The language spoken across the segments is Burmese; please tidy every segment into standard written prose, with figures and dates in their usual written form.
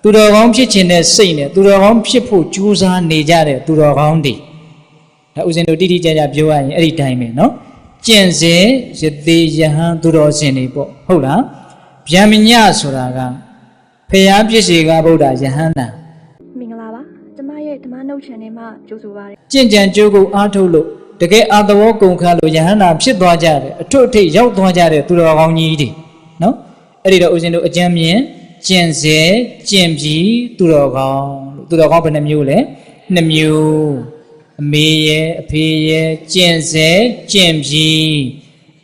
သူတော်ကောင်းဖြစ်ခြင်းနဲ့စိတ်နဲ့သူတော်ကောင်းဖြစ်ဖို့ကြိုးစားနေကြတဲ့သူတော်ကောင်းတွေဒါဦးဇင်းတို့တိတိကျကျပြောရရင်အဲ့ဒီတိုင်းပဲနော်ကျင့်စဉ်ယတိယဟန်သူတော်စင်တွေပေါ့ဟုတ်လားဗျာမညဆိုတာကဖရာပြည့်စေကဗုဒ္ဓယဟန္တာမင်္ဂလာပါကျမရဲ့ဓမ္မနှုတ် channel မှာကြိုဆိုပါရစေကျင့်ကြံကြိုးကိုအားထုတ်လို့တကယ်အာသဝကုန်ခါလို့ယဟန္တာဖြစ်သွားကြတယ်အထွတ်အထိပ်ရောက်သွားကြတဲ့သူတော်ကောင်းကြီးတွေနော်အဲ့ဒီတော့ဦးဇင်းတို့အကျမ်းမြင်ကျင့်စေကျင့်ပြီးသူတော်ကောင်းလို့သူတော်ကောင်းဘယ်နှမျိုးလဲ2မျိုးအမေရဲ့အဖေရဲ့ကျင့်စေကျင့်ပြီး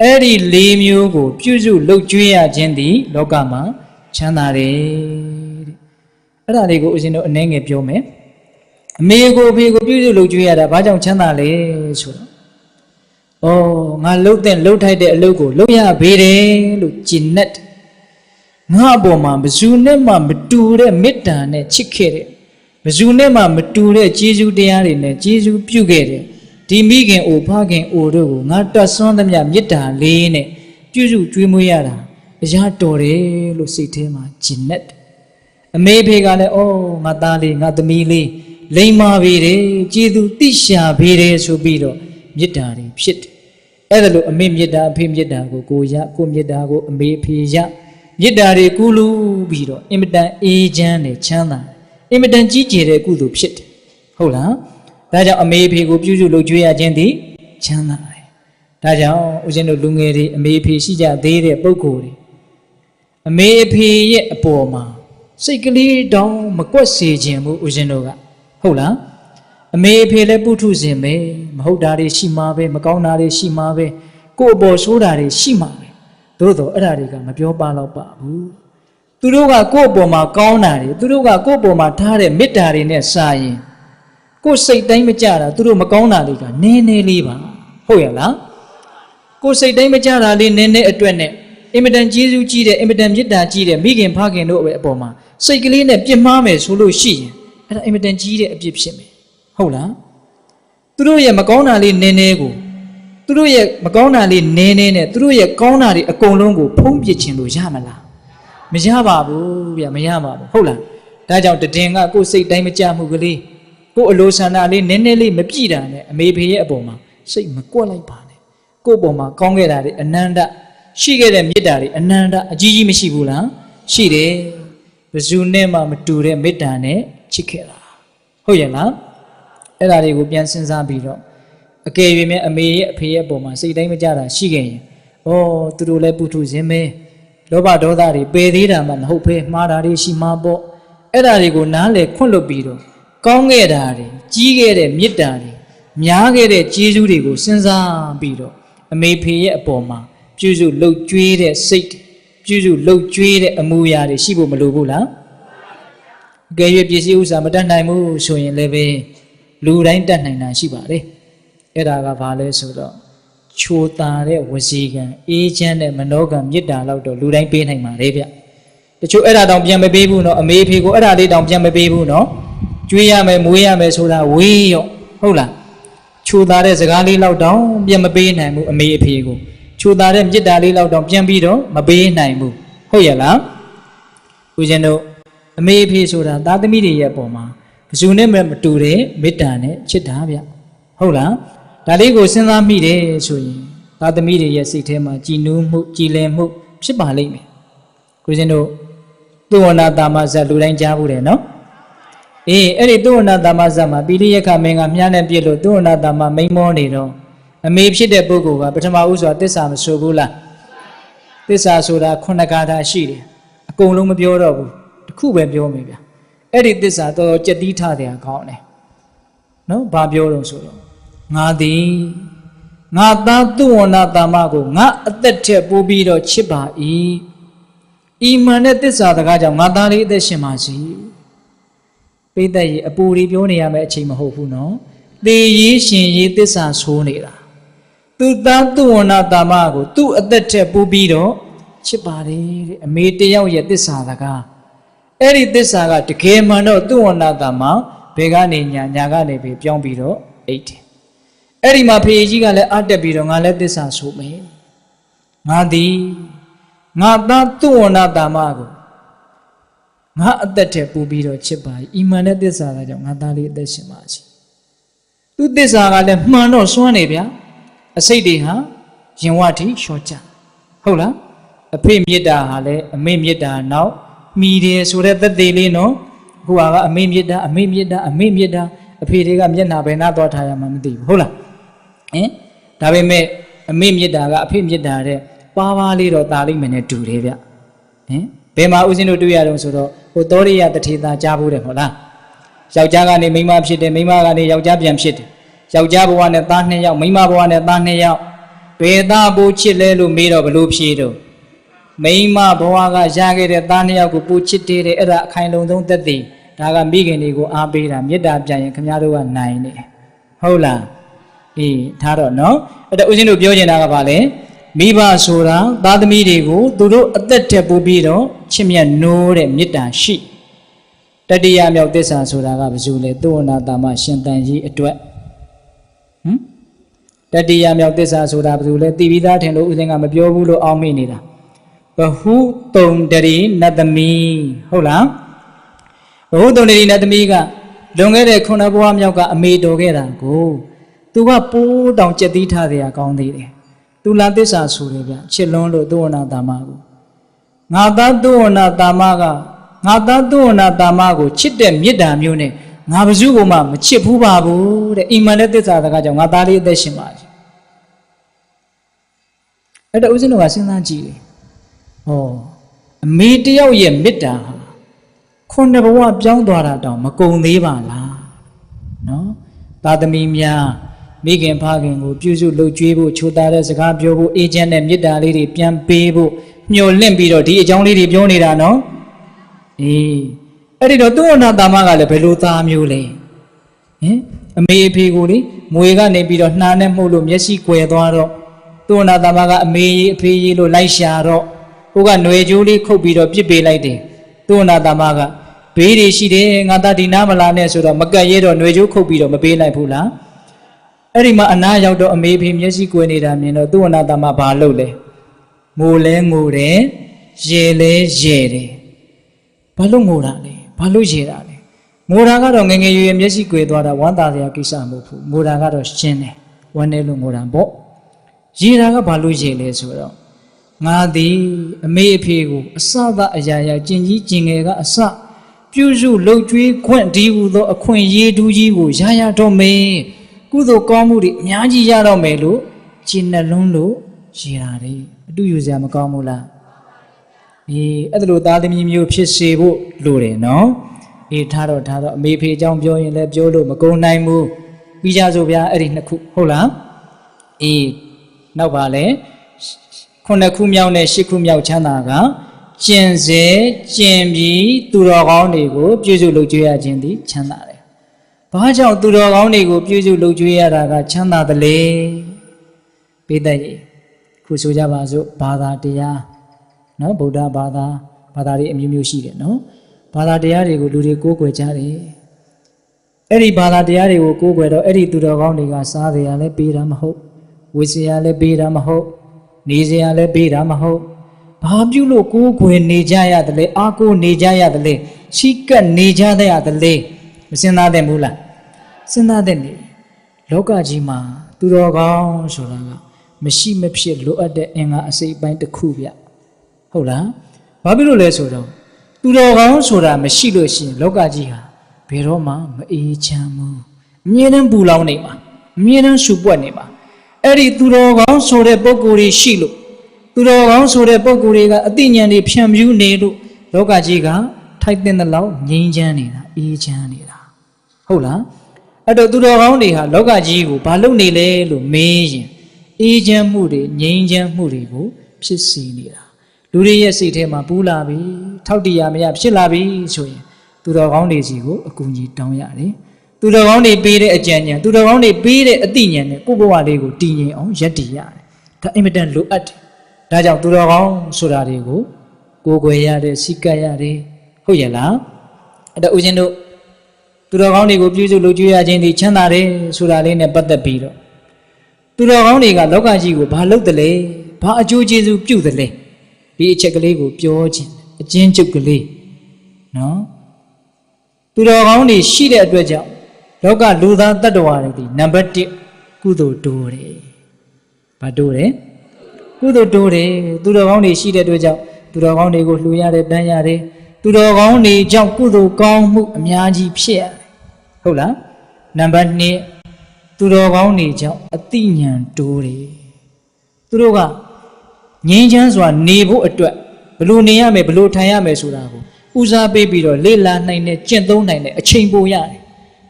အဲ့ဒီ4မျိုးကိုပြုစုလုပ်ကျွေးရခြင်းသည်လောကမှာချမ်းသာတယ်တဲ့အဲ့ဒါလေးကိုဦးဇင်းတို့အနည်းငယ်ပြောမယ်အမေကိုအဖေကိုပြုစုလုပ်ကျွေးရတာဘာကြောင့်ချမ်းသာလဲဆိုတော့ဩငါလှုပ်တဲ့လှုပ်ထိုက်တဲ့အလုပ်ကိုလုပ်ရပေတယ်လို့ကျင့်နဲ့ငါအပေါ်မှာဘယ်သူနဲ့မှမတူတဲ့မေတ္တာနဲ့ချစ်ခဲ့တဲ့ဘယ်သူနဲ့မှမတူတဲ့ကျေးဇူးတရားတွေနဲ့ကျေးဇူးပြုခဲ့တဲ့ဒီမိခင်အိုဖခင်အိုတို့ကိုငါတတ်ဆွမ်းသမျှမေတ္တာလေးနဲ့ပြုစုကျွေးမွေးရတာအရာတော်တယ်လို့စိတ်ထဲမှာကျင့်နဲ့အမေဖေကလည်းငါသားလေးငါသမီးလေးလိမ္မာပေတယ်ကျေးဇူးသိရှာပေတယ်ဆိုပြီးတော့မေတ္တာတွေဖြစ်တယ်အဲ့ဒါလို့အမေမေတ္တာအဖေမေတ္တာကိုကိုရကိုမေတ္တာကိုအမေအဖေရမေတ္တာတွေကုလူပြီးတော့အင်မတန်အေးချမ်းတယ်ချမ်းသာအင်မတန်ကြီးကျယ်တဲ့ကုသိုလ်ဖြစ်တယ်ဟုတ်လားဒါကြောင့်အမေအဖေကိုပြုစုလုပ်ကြွေးရခြင်းသည်ချမ်းသာတယ်ဒါကြောင့်ဦးဇင်းတို့လူငယ်တွေအမေအဖေရှိကြသေးတဲ့ပုဂ္ဂိုလ်တွေအမေအဖေရဲ့အပေါ်မှာစိတ်ကလေးတောင်မကွက်စေခြင်းဘူးဦးဇင်းတို့ကဟုတ်လားအမေအဖေလည်းပုထုဇဉ်ပဲမဟုတ်တာတွေရှိမှာပဲမကောင်းတာတွေရှိမှာပဲကိုယ်အပေါ်ဆိုးတာတွေရှိမှာပဲသို့တော့အဲ့ဒါတွေကမပြောပါတော့ပါဘူးသူတို့ကကိုယ့်အပေါ်မှာကောင်းတာတွေသူတို့ကကိုယ့်အပေါ်မှာထားတဲ့မေတ္တာတွေနဲ့စာရင်ကိုယ်စိတ်တိုင်းမကြတာသူတို့မကောင်းတာတွေကနည်းနည်းလေးပါဟုတ်ရလားကိုယ်စိတ်တိုင်းမကြတာလေးနည်းနည်းအတွက်နဲ့အင်မတန်ကျေးဇူးကြီးတဲ့အင်မတန်မေတ္တာကြီးတဲ့မိခင်ဖခင်တို့အပေါ်မှာစိတ်ကလေးနဲ့ပြစ်မှားမယ်ဆိုလို့ရှိရင်အဲ့ဒါအင်မတန်ကြီးတဲ့အပြစ်ဖြစ်မယ်ဟုတ်လားသူတို့ရဲ့မကောင်းတာလေးနည်းနည်းကိုသူတို့ရဲ့မကောင်းတာလေးနည်းနည်းနဲ့သူတို့ရဲ့ကောင်းတာတွေအကုန်လုံးကိုဖုံးပစ်ခြင်းလို့ရမလားမရပါဘူးဗျမရပါဘူးဟုတ်လားဒါကြောင့်တည်ငါကိုယ်စိတ်တိုင်းမကြမှုကလေးကိုယ်အလိုဆန္ဒလေးနည်းနည်းလေးမပြည့်တာနဲ့အမေဖေရဲ့အပေါ်မှာစိတ်မကွက်လိုက်ပါနဲ့ကိုယ့်အပေါ်မှာကောင်းခဲ့တာတွေအနန္တရှိခဲ့တဲ့မေတ္တာတွေအနန္တအကြီးကြီးမရှိဘူးလားရှိတယ်ဘယ်သူနဲ့မှမတူတဲ့မေတ္တာနဲ့ချစ်ခဲ့တာဟုတ်ရဲ့လားအဲ့ဒါတွေကိုပြန်စဉ်းစားပြီးတော့အကယ်၍မြဲအမေရဲ့အဖေရဲ့အပေါ်မှာစိတ်တိုင်းမကြတာရှိခဲ့ရင်သူတို့လည်းပုထုဇဉ်ပဲလောဘဒေါသတွေပယ်သေးတာမှမဟုတ်ဘဲမှားတာတွေရှိမှာပေါ့အဲ့ဒါတွေကိုနားလည်ခွင့်လွတ်ပြီးတော့ကောင်းခဲ့တာတွေကြီးခဲ့တဲ့မေတ္တာတွေများခဲ့တဲ့ကျေးဇူးတွေကိုစဉ်းစားပြီးတော့အမေဖေရဲ့အပေါ်မှာပြုစုလှုပ်ကြွေးတဲ့စိတ်ပြုစုလှုပ်ကြွေးတဲ့အမှုရာတွေရှိဖို့မလိုဘူးလားအကယ်၍ပစ္စည်းဥစ္စာမတတ်နိုင်ဘူးဆိုရင်လည်းပဲလူတိုင်းတတ်နိုင်တာရှိပါတယ်အဲ့ဒါကဘာလဲဆိုတော့ချိုတာတဲ့ဝစီကံအေးချမ်းတဲ့မနောကံမေတ္တာလောက်တော့လူတိုင်းပေးနိုင်ပါလေဗျတချို့အဲ့ဒါတောင်ပြန်မပေးဘူးနော်အမေဖေကိုအဲ့ဒါလေးတောင်ပြန်မပေးဘူးနော်ကျွေးရမယ်မွေးရမယ်ဆိုတာဝေးရော့ဟုတ်လားချိုတာတဲ့စကားလေးလောက်တောင်ပြန်မပေးနိုင်ဘူးအမေအဖေကိုချိုတာတဲ့မေတ္တာလေးလောက်တောင်ပြန်ပြီးတော့မပေးနိုင်ဘူးဟုတ်ရဲ့လားဦးဇင်းတို့အမေအဖေဆိုတာသားသမီးတွေရဲ့ပုံမှာဘယ်သူနဲ့မှမတူတဲ့မေတ္တာနဲ့ချစ်တာဗျဟုတ်လားဒါလေးကိုစဉ်းစားမိတယ်ဆိုရင်သားသမီးတွေရဲ့စိတ်ထဲမှာကြည်နူးမှုကြည်လင်မှုဖြစ်ပါလိမ့်မယ်ကိုရှင်တို့သုဝဏတာမဇတ်လူတိုင်းကြားဘူးတယ်နော်အေးအဲ့ဒီသုဝဏတာမဇတ်မှာပိဋိယခမင်းကမြားနဲ့ပြစ်လို့သုဝဏတာမမိန်မောနေတော့အမေဖြစ်တဲ့ပုဂ္ဂိုလ်ကပထမဦးစွာသစ္စာမဆိုဘူးလားသစ္စာဆိုတာခုနှစ်ကားသာရှိတယ်အကုန်လုံးမပြောတော့ဘူးတခုပဲပြောမယ်ဗျအဲ့ဒီသစ္စာတော်တော်ကြက်တီးထားတယ်ကောင်းတယ်နော်ဘာပြောတော့ဆိုတော့ငါသည်ငါသားသုဝဏတာမကိုငါအသက်ထက်ပိုးပြီးတော့ချစ်ပါ၏ဤမှန်တဲ့သစ္စာတကားကြောင့်ငါသားလေးအသက်ရှင်ပါစေပိဋကရေအပူတွေပြောနေရမယ့်အချိန်မဟုတ်ဘူးနော်သေရေးရှင်ရေးသစ္စာဆိုးနေတာသူသားသုဝဏတာမကိုသူ့အသက်ထက်ပိုးပြီးတော့ချစ်ပါတယ်တဲ့အမေတယောက်ရဲ့သစ္စာတကားအဲ့ဒီသစ္စာကတကယ်မှန်တော့သုဝဏတာမဘယ်ကနေညာကနေပဲပြောင်းပြီးတော့အိတ်တယ်အဲ့ဒီမှာဖေကြီးကလည်းအတက်ပြီးတော့ငါလည်းသစ္စာဆိုမယ်ငါသည်ငါသားသုဝဏတာမကို ငါအသက်တဲ့ပူပြီးတော့ချစ်ပါအီမန်နဲ့သစ္စာကကြောင့်ငါသားလေးအသက်ရှင်ပါစေသူသစ္စာကလည်းမှန်တော့စွမ်းနေဗျာအစိတ်တွေဟာရင်ဝတိလျှော့ကြဟုတ်လားအဖေမေတ္တာဟာလည်းအမေမေတ္တာနောက်မိတယ်ဆိုတဲ့သက်သေလေးနော်ဟိုကအမေမေတ္တာအမေမေတ္တာအမေမေတ္တာအဖေတွေကမျက်နှာပဲနားသွားထားရမှမသိဘူးဟုတ်လားဟင်ဒါပေမဲ့အမေမေတ္တာကအဖေမေတ္တာတဲ့ပါပါလေးတော့တာလိမ့်မယ်နဲ့တူတယ်ဗျဟင်ဘယ်မှာဦးဇင်းတို့တွေ့ရတော့ဆိုတော့ဟိုသောရိယတထေသာကြားဖို့တယ်ဟုတ်လားယောက်ျားကနေမိန်းမဖြစ်တယ်မိန်းမကနေယောက်ျားပြန်ဖြစ်တယ်ယောက်ျားဘဝနဲ့သား2ယောက်မိန်းမဘဝနဲ့သား2ယောက်ဘယ်သားပိုးချစ်လဲလို့မေးတော့ဘလို့ဖြေတော့မိန်းမဘဝကရခဲ့တဲ့သား2ယောက်ကိုပိုးချစ်တယ်အဲ့ဒါအခိုင်လုံဆုံးသက်သေဒါကမိခင်တွေကိုအားပေးတာမေတ္တာပြန်ရင်ခင်ဗျားတို့ကနိုင်တယ်ဟုတ်လားအေးထားတော့နော်အဲ့ဒါဦးဇင်းတို့ပြောချင်တာကဘာလဲမိဘဆိုတာသားသမီးတွေကိုသူတို့အသက်ထက်ပိုပြီးတော့ချစ်မြတ်နိုးတဲ့မေတ္တာရှိတတိယမြောက်သစ္စာဆိုတာကဘာလို့လဲသုဝနာတာမရှင်တန်ကြီးအတွက်တတိယမြောက်သစ္စာဆိုတာဘာလို့လဲသိပြီးသားထင်လို့ဦးဇင်းကမပြောဘူးလို့အောင်းမိနေတာဘဟုတုံတရီနတ်သမီးဟုတ်လားဘဟုတုံတရီနတ်သမီးကလွန်ခဲ့တဲ့ခုနှစ်ဘဝမြောက်ကအမေတော်ခဲ့တာကိုသူကပိုးတောင်ကြက်သီးထားတယ်ကောင်းသေးတယ်သူလာသစ္စာဆိုတယ်ဗျချစ်လွန်းလို့သုဝနာတာမကိုငါသားသုဝနာတာမကငါသားသုဝနာတာမကိုချစ်တဲ့မေတ္တာမျိုးနဲ့ငါဘယ်သူ့ကိုမှမချစ်ဘူးပါဘူးတဲ့အီမန်နဲ့သစ္စာတကားကြောင့်ငါသားလေးအသက်ရှင်ပါစေအဲ့တော့ဦးဇင်းတို့ကစဉ်းစားကြည့်တယ်ဟောအမေတယောက်ရဲ့မေတ္တာဟာခုနှစ်ဘဝပြောင်းသွားတာတောင်မကုန်သေးပါလားနော်သာသမီများမိခင်ဖခင်ကိုပြုစုလုပ်ကြွေးဖို့ချိုးသားတဲ့စကားပြောဖို့အေဂျင့်နဲ့မေတ္တာလေးတွေပြန်ပေးဖို့မျှော်လင့်ပြီးတော့ဒီအကြောင်းလေးတွေပြောနေတာနော်အေးအဲ့ဒီတော့သုဝနာတာမကလည်းဘယ်လိုသားမျိုးလဲဟင်အမေအဖေကိုလေမွေကနေပြီးတော့နှာနဲ့မှုတ်လို့မျက်စိကွယ်သွားတော့သုဝနာတာမကအမေကြီးအဖေကြီးလို့လိုက်ရှာတော့ဟိုကຫນွေကျိုးလေးခုတ်ပြီးတော့ပြစ်ပေးလိုက်တယ်သုဝနာတာမကဘေးတွေရှိတယ်ငါသားဒီနားမလာနဲ့ဆိုတော့မကတ်ရဲတော့ຫນွေကျိုးခုတ်ပြီးတော့မပေးလိုက်ဘူးလားအဲ့ဒီမှာအနားရောက်တော့အမေဖေမျက်စိကွယ်နေတာမြင်တော့သုဝနာတာမဘာလုပ်လဲငိုလဲငိုတယ်ရေလဲရေတယ်ဘာလို့ငိုတာလဲဘာလို့ရေတာလဲငိုတာကတော့ငငယ်ရွယ်မျက်စိကွယ်သွားတာဝမ်းသာစရာကိစ္စမဟုတ်ဘူးငိုတာကတော့ရှင်းတယ်ဝမ်းနေလို့ငိုတာပေါ့ရေတာကဘာလို့ရေလဲဆိုတော့ငါသည်အမေအဖေကိုအစသာအရာရာကျင်ကြီးကျင်ငယ်ကအစပြုစုလှုပ်ကြွေးခွင့်ဒီဟုသောအခွင့်ရေးတူးကြီးကိုရရတော့မယ်ကုသိုလ်ကောင်းမှုတွေအများကြီးရတော့မယ်လို့ကျင်နှလုံးလို့ရေတာတယ်အတူယူစရာမကောင်းဘူးလားအေးအဲ့ဒါလိုသားသမီးမျိုးဖြစ်စေဖို့လိုတယ်နော်အေးထားတော့အမေဖေအကြောင်းပြောရင်လည်းပြောလို့မကုန်နိုင်ဘူးပြီးကြစို့ဗျာအဲ့ဒီနှစ်ခုဟုတ်လားအေးနောက်ပါလဲ9ခုမြောက်နဲ့10ခုမြောက်ချမ်းသာကကျင်စေကျင်ပြီးသူတော်ကောင်းတွေကိုပြုစုလုပ်ကြွေးရခြင်းသည်ချမ်းသာတယ်ဘာကြောင့်သူတော်ကောင်းတွေကိုပြုစုလုပ်ကြွေးရတာကချမ်းသာတယ်လေပိဋကရေခုဆိုကြပါစို့ဘာသာတရားနော်ဗုဒ္ဓဘာသာတွေအမျိုးမျိုးရှိတယ်နော်ဘာသာတရားတွေကိုလူတွေကိုးကွယ်ကြတယ်အဲ့ဒီဘာသာတရားတွေကိုကိုးကွယ်တော့အဲ့ဒီသူတော်ကောင်းတွေကစားစရာလည်းပေးတာမဟုတ်ဝတ်စရာလည်းပေးတာမဟုတ်နေစရာလည်းပေးတာမဟုတ်ဘာပြုလို့ကိုးကွယ်နေကြရတယ်လဲအားကိုးနေကြရတယ်လဲရှိကပ်နေကြရတယ်လဲမစဉ်းစားသင့်ဘူးလားစဉ်းစားသင့်တယ်လောကကြီးမှာသူတော်ကောင်းဆိုတာကမရှိမဖြစ်လိုအပ်တဲ့အင်္ဂါအစိတ်ပိုင်းတစ်ခုဗျဟုတ်လားဘာဖြစ်လို့လဲဆိုတော့သူတော်ကောင်းဆိုတာမရှိလို့ရှိရင်လောကကြီးဟာဘယ်တော့မှမအေးချမ်းဘူးအမြဲတမ်းပူလောင်နေမှာအမြဲတမ်းရှူပွက်နေမှာအဲ့ဒီသူတော်ကောင်းဆိုတဲ့ပုံကိုယ်တွေရှိလို့သူတော်ကောင်းဆိုတဲ့ပုံကိုယ်တွေကအသိဉာဏ်တွေဖြန့်ဖြူးနေလို့လောကကြီးကထိုက်တဲ့လောက်ငြိမ်းချမ်းနေတာအေးချမ်းနေတာဟုတ်လားအဲ့တော့သူတော်ကောင်းတွေဟာလောကကြီးကိုဘာလုပ်နေလဲလို့မေးရင်အေးချမ်းမှုတွေငြိမ်းချမ်းမှုတွေကိုဖြစ်စေနေတာလူတွေရဲ့စိတ်ထဲမှာပူလာပြီထောက်တရားမရဖြစ်လာပြီဆိုရင်သူတော်ကောင်းတွေစီကိုအကူအညီတောင်းရတယ်သူတော်ကောင်းတွေပေးတဲ့အကြံဉာဏ်သူတော်ကောင်းတွေပေးတဲ့အသိဉာဏ်နဲ့ကိုယ့်ဘဝလေးကိုတည်ငြိမ်အောင်ရပ်တည်ရတယ်ဒါအင်မတန်လိုအပ်တယ်ဒါကြောင့်သူတော်ကောင်းဆိုတာတွေကိုကိုယ်ွယ်ရတယ်စိတ်ကပ်ရတယ်ဟုတ်ရဲ့လားအဲ့တော့ဦးဇင်းတို့သူတော်ကောင်းတွေကိုပြုစုလုပ်ကြွေးရခြင်းဒီချမ်းသာတယ်ဆိုတာလေးနဲ့ပတ်သက်ပြီးတော့သူတော်ကောင်းတွေကလောကကြီးကိုဘာလုပ်တယ်လဲဘာအကျိုးကျေးဇူးပြုတယ်လဲဒီအချက်ကလေးကိုပြောခြင်းအချင်းချုပ်ကလေး နော်သူတော်ကောင်းတွေရှိတဲ့အတွက်ကြောင့်လောကလူသားတ attva တွေဒီနံပါတ်1ကုသိုလ်တိုးတယ်ဘာတိုးတယ်ကုသိုလ်တိုးတယ်သူတော်ကောင်းတွေရှိတဲ့အတွက်ကြောင့်သူတော်ကောင်းတွေကိုလှူရတယ်တန်းရတယ်သူတော်ကောင်းတွေကြောင့်ကုသိုလ်ကောင်းမှုအများကြီးဖြစ်ရတယ်ဟုတ်လားနံပါတ်2သူတော်ကောင်းတွေကြောင့်အသိဉာဏ်တိုးတယ်သူတို့ကငြိမ်းချမ်းစွာနေဖို့အတွက်ဘလို့နေရမယ်ဘလို့ထိုင်ရမယ်ဆိုတာကိုဦးစားပေးပြီးတော့လေ့လာနိုင်တဲ့ကျင့်သုံးနိုင်တဲ့အချိန်ပိုရတယ်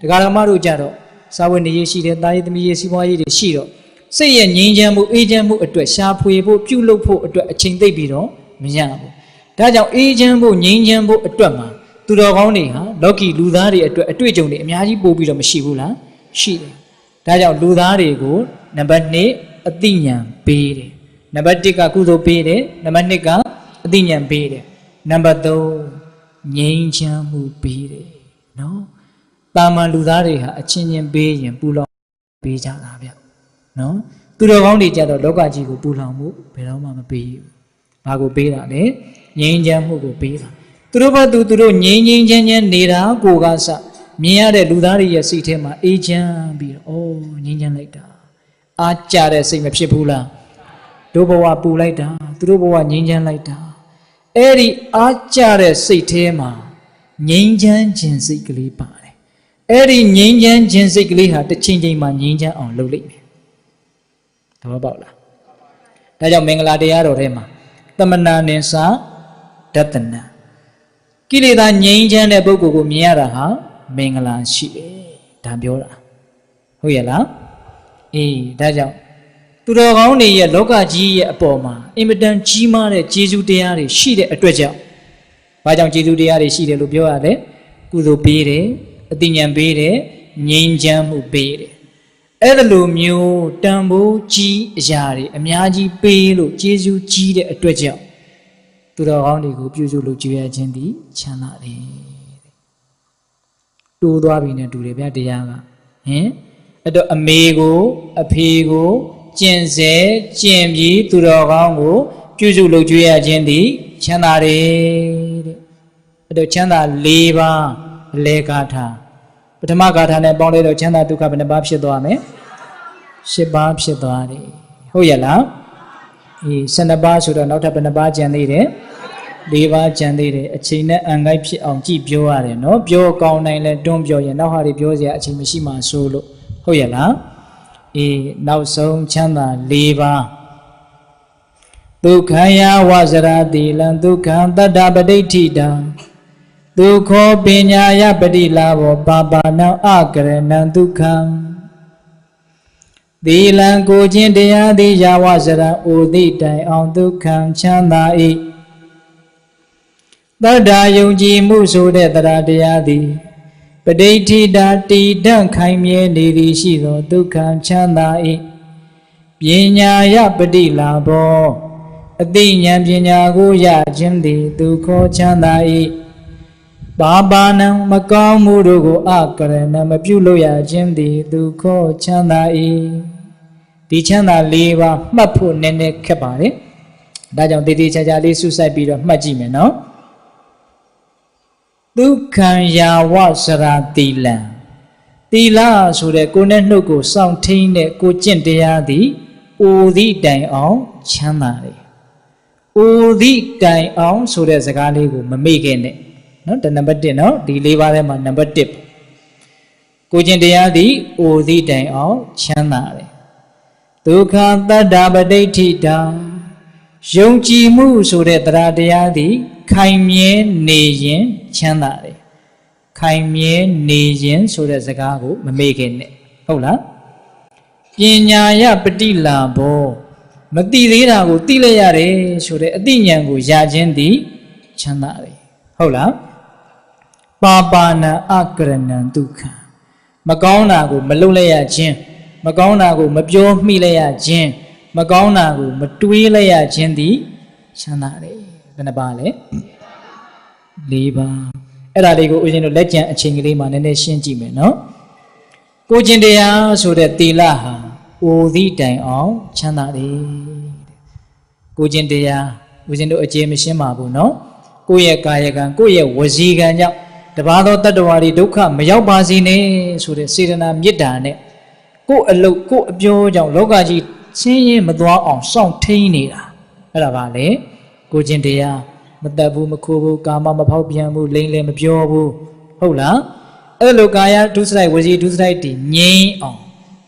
တရားဓမ္မတို့ကြတော့စာဝတ်နေရေးရှိတယ်တာရေးသမီးရေးစီးပွားရေးတွေရှိတော့စိတ်ရဲ့ငြိမ်းချမ်းမှုအေးချမ်းမှုအတွက်ရှားဖွေဖို့ပြုလုပ်ဖို့အတွက်အချိန်သိပ်ပြီးတော့မရဘူးဒါကြောင့်အေးချမ်းဖို့ငြိမ်းချမ်းဖို့အတွက်မှာသူတော်ကောင်းတွေဟာလောကီလူသားတွေအတွက်အတွေ့အကြုံတွေအများကြီးပို့ပြီးတော့မရှိဘူးလားရှိတယ်ဒါကြောင့်လူသားတွေကိုနံပါတ်1အသိဉာဏ်ပေးတယ်နံပါတ်1ကကုသိုလ်ပေးတယ်နံပါတ်2ကအသိဉာဏ်ပေးတယ်နံပါတ်3ငြိမ်းချမ်းမှုပေးတယ်နော်တာမန်လူသားတွေဟာအချင်းချင်းပေးရင်ပူလောင်ပေးကြတာဗျနော်သူတော်ကောင်းတွေကြတော့လောကကြီးကိုပူလောင်မှုဘယ်တော့မှမပေးဘူးဘာကိုပေးတာလဲငြိမ်းချမ်းမှုကိုပေးတာသူတို့ဘာသူတို့ငြိမ်းငြိမ်းချမ်းချမ်းနေတာကိုကစမြင်ရတဲ့လူသားတွေရဲ့စိတ်ထဲမှာအေးချမ်းပြီးတော့အော်ငြိမ်းချမ်းလိုက်တာအားကြတဲ့စိတ်မဖြစ်ဘူးလားတို့ဘဝပူလိုက်တာသူတို့ဘဝငြိမ်းချမ်းလိုက်တာအဲ့ဒီအားကြတဲ့စိတ်ထဲမှာငြိမ်းချမ်းခြင်းစိတ်ကလေးပါတယ်အဲ့ဒီငြိမ်းချမ်းခြင်းစိတ်ကလေးဟာတစ်ချိန်ချိန်မှာငြိမ်းချမ်းအောင်လုပ်လိမ့်မယ်သဘောပေါက်လားဒါကြောင့်မင်္ဂလာတရားတော်ထဲမှာသမဏနိသဒတနာကိလေသာငြိမ်းချမ်းတဲ့ပုဂ္ဂိုလ်ကိုမြင်ရတာဟာမင်္ဂလာရှိတယ်ဒါပြောတာဟုတ်ရဲ့လားအေးဒါကြောင့်သူတော်ကောင်းတွေရဲ့လောကကြီးရဲ့အပေါ်မှာအင်မတန်ကြီးမားတဲ့ကျေးဇူးတရားတွေရှိတဲ့အတွက်ကြောင့်ဘာကြောင့်ကျေးဇူးတရားတွေရှိတယ်လို့ပြောရလဲကုသိုလ်ပေးတယ်အသိဉာဏ်ပေးတယ်ငြိမ်းချမ်းမှုပေးတယ်အဲ့ဒါလိုမျိုးတန်ဖိုးကြီးအရာတွေအများကြီးပေးလို့ကျေးဇူးကြီးတဲ့အတွက်ကြောင့်သူတော်ကောင်းတွေကိုပြုစုလို့ကြွရခြင်းသည်ချမ်းသာတယ်တိုးသွားပြီနဲ့တူတယ်ဗျတရားကဟင်အဲ့တော့အမေကိုအဖေကိုကျင့်စေကျင့်ပြီးသူတော်ကောင်းကိုပြုစုလုပ်ကြွရခြင်းသည်ချမ်းသာတယ်တဲ့အဲ့တော့ချမ်းသာ၄ပါးအလဲဂါထာပထမဂါထာနဲ့ပေါင်းလိုက်တော့ချမ်းသာဒုက္ခဘယ်နှပါးဖြစ်သွားမယ်၈ပါးဖြစ်သွားတယ်ဟုတ်ရဲ့လားအေး12ပါးဆိုတော့နောက်ထပ်ဘယ်နှပါးကျန်သေးတယ်၄ပါးကျန်သေးတယ်အချိန်နဲ့အန်ကိုက်ဖြစ်အောင်ကြည့်ပြောရတယ်နော်ပြောကောင်းနိုင်လဲတွန်းပြောရင်နောက်ဟာတွေပြောစရာအချိန်မရှိမှဆိုလို့ဟုတ်ရဲ့လားအေးနောက်ဆုံးချမ်းသာ၄ပါးဒုက္ခယဝဇရာတိလံဒုက္ခံတတ္တပဋိဋ္ဌိတံဒုက္ခောပညာယပတိလာဘောပါပါဏံအကရဏံဒုက္ခံသီလံကိုခြင်းတရားသည်ယဝဇရာဩတိတိုင်အောင်ဒုက္ခံချမ်းသာ၏တတ္တာယုံကြည်မှုဆိုတဲ့တရားတရားသည်ပဋိဋ္ဌိတာတည်တံ့ခိုင်မြဲနေသည်ရှိသောဒုက္ခံချမ်းသာ၏ပညာယပတိလာဘောအသိဉာဏ်ပညာကိုရခြင်းသည်ဒုက္ခောချမ်းသာ၏ပါပါဏံမကောင်းမှုတို့ကိုအကရဏမပြုလို့ရခြင်းသည်ဒုက္ခောချမ်းသာ၏ဒီချမ်းသာ၄ပါးမှတ်ဖို့နည်းနည်းခက်ပါတယ်ဒါကြောင့်တည်တည်ချာချာလေးစုစိုက်ပြီးတော့မှတ်ကြည့်မယ်နော်ဒုက္ခံယာဝစရာတိလံတိလဆိုတဲ့ကိုယ်နဲ့နှုတ်ကိုစောင့်ထိန်တဲ့ကိုကျင့်တရားသည်အိုသည့်တိုင်အောင်ချမ်းသာတယ်အိုသည့်တိုင်အောင်ဆိုတဲ့စကားလေးကိုမမေ့ခဲ့နဲ့နော်ဒါနံပါတ်1နော်ဒီ၄ပါးထဲမှာနံပါတ်1ကိုကျင့်တရားသည်အိုသည့်တိုင်အောင်ချမ်းသာတယ်ဒုက္ခတတ္တပဋိဋ္ဌိတာယုံကြည်မှုဆိုတဲ့တရားတရားသည်ခိုင်မြဲနေရင်ချမ်းသာတယ်ခိုင်မြဲနေရင်ဆိုတဲ့စကားကိုမမေ့ခင်နဲ့ဟုတ်လားပညာယပတိလာဘောမသိသေးတာကိုသိလိုက်ရတယ်ဆိုတဲ့အသိဉာဏ်ကိုရခြင်းသည်ချမ်းသာတယ်ဟုတ်လားပါပါဏံအကရဏံဒုက္ခမကောင်းတာကိုမလုပ်လိုက်ရခြင်းမကောင်းတာကိုမပြောမိလိုက်ရခြင်းမကောင်းတာကိုမတွေးလိုက်ရခြင်းသည်ချမ်းသာတယ်ဘယ်နှပါလဲ၄ပါးအဲ့ဒါလေးကိုဦးဇင်းတို့လက်ကျန်အချိန်ကလေးမှာနည်းနည်းရှင်းကြည့်မယ်နော်ကိုကျင့်တရားဆိုတဲ့သီလဟာအိုသည့်တိုင်အောင်ချမ်းသာတယ်ကိုကျင့်တရားဦးဇင်းတို့အကျေမရှင်းပါဘူးနော် ကိုယ့်ရဲ့ကာယကံကိုယ့်ရဲ့ဝစီကံကြောင့်တပါးသောတတ္တဝါတွေဒုက္ခမရောက်ပါစေနဲ့ဆိုတဲ့စေတနာမေတ္တာနဲ့ကိုယ့်အလုပ်ကိုယ့်အပြောကြောင့်လောကကြီးဆင်းရဲမသွားအောင်စောင့်ထိန်နေတာအဲ့ဒါပါလေကိုကျင့်တရားမတတ်ဘူးမခိုးဘူးကာမမဖောက်ပြန်ဘူးလိမ့်လေမပြောဘူးဟုတ်လားအဲ့လိုကာယဒုစရိုက်ဝစီဒုစရိုက်တည်ငြိမ်းအောင်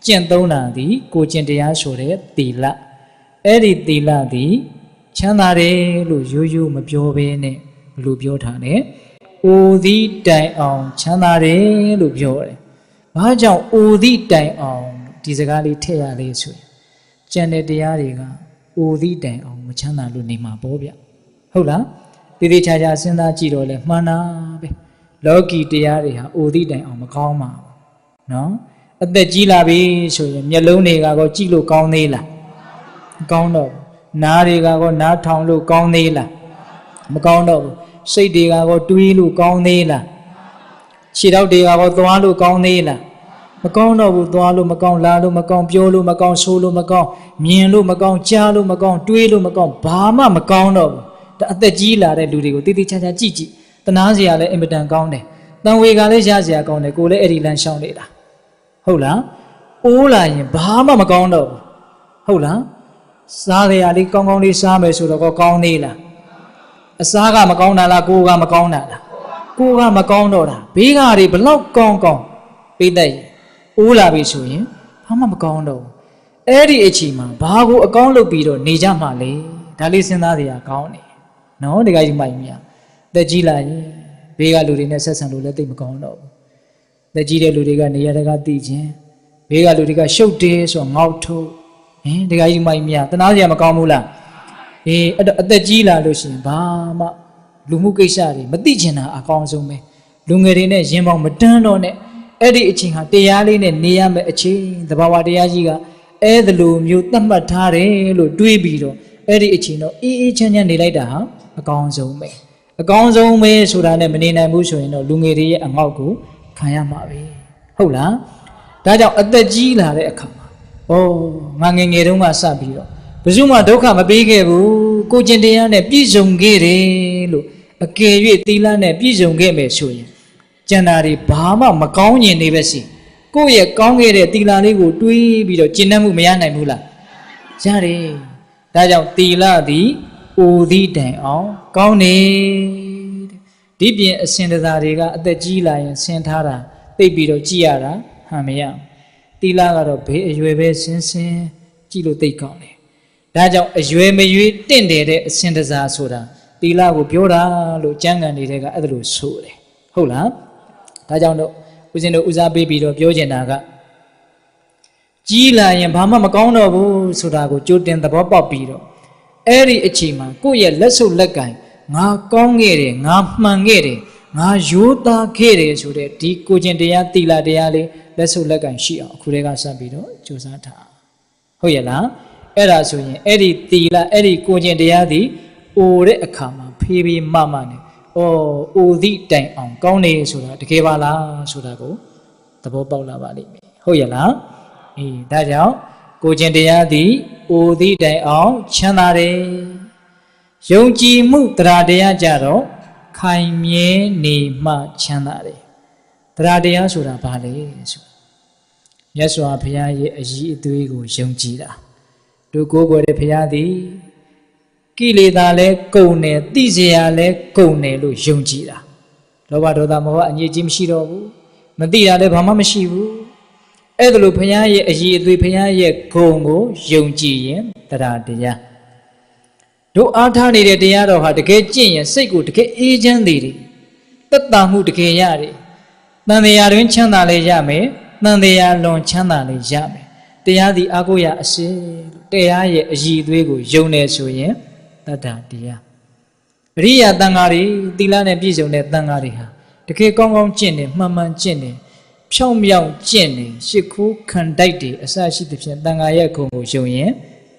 ကျင့်သုံးတာသည်ကိုကျင့်တရားဆိုတဲ့သီလအဲ့ဒီသီလသည်ချမ်းသာတယ်လို့ရိုးရိုးမပြောဘဲနဲ့ဘယ်လိုပြောထားလဲအိုသည့်တိုင်အောင်ချမ်းသာတယ်လို့ပြောတယ်ဘာကြောင့်အိုသည့်တိုင်အောင်ဒီစကားလေးထည့်ရလေဆိုရင်ကျန်တဲ့တရားတွေကအိုသည့်တိုင်အောင်မချမ်းသာလို့နေမှာပေါ့ဗျဟုတ်လားတည်တည်ချာချာစဉ်းစားကြည့်တော့လဲမှန်တာပဲလောကီတရားတွေဟာအိုသည့်တိုင်အောင်မကောင်းပါဘူးနော်အသက်ကြီးလာပြီဆိုရင်မျက်လုံးတွေကကောကြည့်လို့ကောင်းသေးလားမကောင်းတော့ဘူးနားတွေကကောနားထောင်လို့ကောင်းသေးလားမကောင်းတော့ဘူးစိတ်တွေကကောတွေးလို့ကောင်းသေးလားခြေထောက်တွေကကောသွားလို့ကောင်းသေးလားမကောင်းတော့ဘူးသွားလို့မကောင်းလာလို့မကောင်းပြောလို့မကောင်းဆိုလို့မကောင်းမြင်လို့မကောင်းကြားလို့မကောင်းတွေးလို့မကောင်းဘာမှမကောင်းတော့ဘူးဒါအသက်ကြီးလာတဲ့လူတွေကိုတိတိကျကျကြည့်ကြည့်တနာစရာလည်းအင်မတန်ကောင်းတယ်တန်ဝေကလည်းရစရာကောင်းတယ်ကိုလည်းအဲ့ဒီလမ်းရှောင်နေတာဟုတ်လားအိုးလာရင်ဘာမှမကောင်းတော့ဘူးဟုတ်လားစားရလေးကောင်းကောင်းလေးစားမယ်ဆိုတော့ကောင်းသေးလားအစားကမကောင်းတာလားကိုယ်ကမကောင်းတာလားကိုယ်ကမကောင်းတော့တာဘေးကတွေဘလောက်ကောင်းကောင်းပေးတတ်ရင်အိုးလာပြီဆိုရင်ဘာမှမကောင်းတော့ဘူးအဲ့ဒီအချိန်မှာဘာကိုအကောင်းလုပ်ပြီးတော့နေကြမှာလဲဒါလေးစဉ်းစားစရာကောင်းတယ်နော်ဒီကကြီးမိုက်မြတက်ကြီးလာရင်ဘေးကလူတွေနဲ့ဆက်ဆံလို့လည်းသိမကောင်းတော့ဘူးတက်ကြီးတဲ့လူတွေကနေရာတကာသိခြင်းဘေးကလူတွေကရှုပ်တယ်ဆိုတော့ငေါက်ထုတ်ဒီကကြီးမိုက်မြတနာစရာမကောင်းဘူးလားအဲ့တော့အသက်ကြီးလာလို့ရှိရင်ဘာမှလူမှုကိစ္စတွေမသိချင်တာအကောင်းဆုံးပဲလူငယ်တွေနဲ့ရင်ပေါင်မတန်းတော့နဲ့အဲ့ဒီအချိန်ဟာတရားလေးနဲ့နေရမယ့်အချိန်သဘာဝတရားကြီးကအဲ့ဒီလိုမျိုးသတ်မှတ်ထားတယ်လို့တွေးပြီးတော့အဲ့ဒီအချိန်တော့အေးအေးချမ်းချမ်းနေလိုက်တာဟာအကောင်းဆုံးပဲအကောင်းဆုံးပဲဆိုတာနဲ့မနေနိုင်ဘူးဆိုရင်တော့လူငယ်တွေရဲ့အငေါ့ကိုခံရမှာပဲဟုတ်လားဒါကြောင့်အသက်ကြီးလာတဲ့အခါမှာငါငယ်ငယ်တုန်းကစပြီးတော့ဘယ်သူမှဒုက္ခမပေးခဲ့ဘူးကိုကျင့်တရားနဲ့ပြည့်စုံခဲ့တယ်လို့အကယ်၍သီလနဲ့ပြည့်စုံခဲ့မယ်ဆိုရင်ကျန်တာတွေဘာမှမကောင်းညင်နေပဲစီကိုယ့်ရဲ့ကောင်းခဲ့တဲ့သီလလေးကိုတွေးပြီးတော့ကျင့်တတ်မှုမရနိုင်ဘူးလားရတယ်ဒါကြောင့်သီလသည်အိုသည့်တိုင်အောင်ကောင်းနေဒီပြင်အစဉ်တစားတွေကအသက်ကြီးလာရင်ဆင်ထားတာသိပြီးတော့ကြည်ရတာဟန်မရသီလကတော့ဘေးအရွယ်ပဲဆင်းကြည့်လို့သိကောင်းတယ်ဒါကြောင့်အရွယ်မရွေးတင့်တယ်တဲ့အစဉ်တစားဆိုတာသီလကိုပြောတာလို့ကျမ်းဂန်တွေကအဲ့ဒါလို့ဆိုတယ်ဟုတ်လားဒါကြောင့်တော့ဦးဇင်းတို့ဦးစားပေးပြီးတော့ပြောချင်တာကကြီးလာရင်ဘာမှမကောင်းတော့ဘူးဆိုတာကိုကြိုတင်သဘောပေါက်ပြီးတော့အဲ့ဒီအချိန်မှာကိုယ့်ရဲ့လက်ဆုပ်လက်ကင်ငါကောင်းခဲ့တယ်ငါမှန်ခဲ့တယ်ငါရိုးသားခဲ့တယ်ဆိုတဲ့ဒီကိုကျင့်တရားသီလတရားလေးလက်ဆုပ်လက်ကင်ရှိအောင်အခုတည်းကစပြီးတော့ကြိုးစားထားဟုတ်ရဲ့လားအဲ့ဒါဆိုရင်အဲ့ဒီသီလအဲ့ဒီကိုကျင့်တရားသည်အိုတဲ့အခါမှာဖေးဖေးမမနဲ့အိုသည့်တိုင်အောင်ကောင်းနေဆိုတာတကယ်ပါလားဆိုတာကိုသဘောပေါက်လာပါလိမ့်မယ်ဟုတ်ရဲ့လားဒါကြောင့်ကိုကျင့်တရားသည်အိုသည့်တိုင်အောင်ချမ်းသာတယ်ယုံကြည်မှုတရားတရားကြတော့ခိုင်မြဲနေမှချမ်းသာတယ်တရားတရားဆိုတာဘာလဲဆိုမြတ်စွာဘုရားရဲ့အကြီးအသေးကိုယုံကြည်တာတို့ကိုယ်ကိုယ်တဲ့ဘုရားသည်ကိလေသာလဲကုန်တယ်သိเสียရလဲကုန်တယ်လို့ယုံကြည်တာလောဘဒေါသမောဟအငြိကြီးမရှိတော့ဘူးမသိတာလည်းဘာမှမရှိဘူးအဲ့ဒါလို့ဘုရားရဲ့အကြီးအသေးဘုရားရဲ့ဂုဏ်ကိုယုံကြည်ရင်တရားတရားတို့အားထားနေတဲ့တရားတော်ဟာတကယ်ကျင့်ရင်စိတ်ကိုတကယ်အေးချမ်းသေးတယ်သက်သာမှုတကယ်ရတယ်တန်တရားတွင်ချမ်းသာလည်းရမယ်တန်တရားလွန်ချမ်းသာလည်းရမယ်တရားသည်အာကိုရအစစ်တရားရဲ့အကြီးအသေးကိုယုံနေဆိုရင်တတ္တတရားအရိယာတန်ဃာတွေသီလနဲ့ပြည့်စုံတဲ့တန်ဃာတွေဟာတကယ်ကောင်းကောင်းကျင့်တယ်မှန်မှန်ကျင့်တယ်ဖြောင့်မြောက်ကျင့်တယ်ရှ िख ိုးခံတိုက်တယ်အစရှိသဖြင့်တန်ဃာရဲ့ဂုဏ်ကိုယုံရင်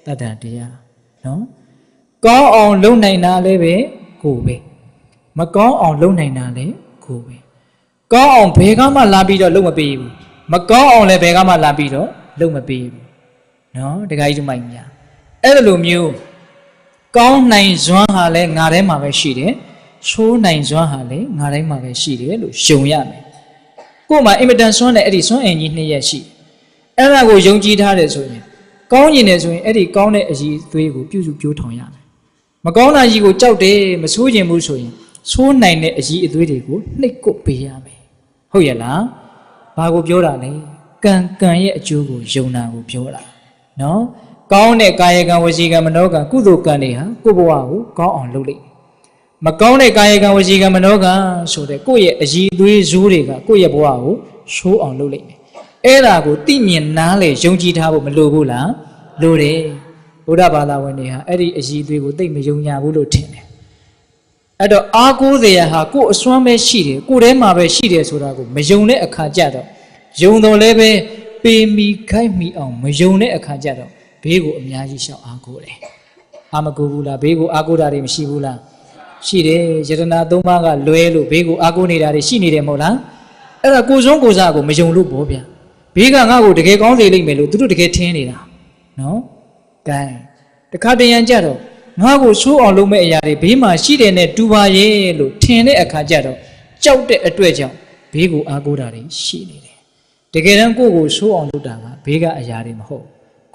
တတ္တတရားနော်ကောင်းအောင်လုပ်နိုင်တာလည်းပဲကိုပဲမကောင်းအောင်လုပ်နိုင်တာလည်းကိုပဲကောင်းအောင်ဘယ်ကမှလာပြီးတော့လုပ်မပေးဘူးမကောင်းအောင်လည်းဘယ်ကမှလာပြီးတော့လုပ်မပေးဘူးနော်တခါကြီးတို့မိုက်များအဲ့လိုမျိုးကောင်းနိုင်စွမ်းဟာလည်းငါထဲမှာပဲရှိတယ် ဆိုးနိုင်စွမ်းဟာလေငါတိုင်းမှာပဲရှိတယ်လို့ယုံရမယ်ကို့မှာအင်မတန်စွမ်းတဲ့အဲ့ဒီစွမ်းအင်ကြီး2ရက်ရှိအဲ့ဒါကိုယုံကြည်ထားတယ်ဆိုရင်ကောင်းကျင်တယ်ဆိုရင်အဲ့ဒီကောင်းတဲ့အရေးသွေးကိုပြုစုပြိုးထောင်ရမယ်မကောင်းတာကြီးကိုကြောက်တယ်မဆိုးကျင်ဘူးဆိုရင်ဆိုးနိုင်တဲ့အရေးအသွေးတွေကိုနှိပ်ကွပ်ပေးရမယ်ဟုတ်ရဲ့လားဘာကိုပြောတာလဲကံရဲ့အကျိုးကိုယုံတာကိုပြောတာနော်ကောင်းတဲ့ကာယကံဝစီကံမနောကံကုသိုလ်ကံတွေဟာကိုယ့်ဘဝကိုကောင်းအောင်လုပ်လိမ့်မယ်မကောင်းတဲ့ကာယကံဝစီကံမနောကံဆိုတဲ့ကိုယ့်ရဲ့အည်အသွေးဇိုးတွေကကိုယ့်ရဲ့ဘဝကိုရှိုးအောင်လုပ်လိမ့်မယ်အဲ့ဒါကိုသိမြင်နားလေယုံကြည်ထားဖို့မလိုဘူးလားလိုတယ်ဘုရားဘာသာဝင်တွေဟာအဲ့ဒီအည်အသွေးကိုသိမယုံညာဘူးလို့ထင်တယ်အဲ့တော့အာကိုးစရာဟာကိုယ်အစွမ်းပဲရှိတယ်ကိုယ်ထဲမှာပဲရှိတယ်ဆိုတာကိုမယုံတဲ့အခါကျတော့ယုံတော်လည်းပဲပေမီခိုက်မိအောင်မယုံတဲ့အခါကျတော့ဘေးကိုအများကြီးရှောက်အားကိုးတယ်အာမကိုဘူးလားဘေးကိုအားကိုးတာတွေမရှိဘူးလားရှိတယ်ယတနာ၃ပါးကလွဲလို့ဘေးကိုအားကိုးနေတာတွေရှိနေတယ်မဟုတ်လားအဲ့ဒါကိုယ်စွန်းကိုယ်စားကိုမယုံလို့ပေါ့ဗျာဘေးကငါ့ကိုတကယ်ကောင်းစေလိမ့်မယ်လို့သူတို့တကယ်ထင်နေတာနော်ကဲတခါတရံကြတော့ငါ့ကိုဆိုးအောင်လုပ်မဲ့အရာတွေဘေးမှာရှိတယ်နဲ့တူပါရဲ့လို့ထင်တဲ့အခါကျတော့ကြောက်တဲ့အတွက်ကြောင့်ဘေးကိုအားကိုးတာတွေရှိနေတယ်တကယ်တမ်းကိုယ့်ကိုဆိုးအောင်လုပ်တာကဘေးကအရာတွေမဟုတ်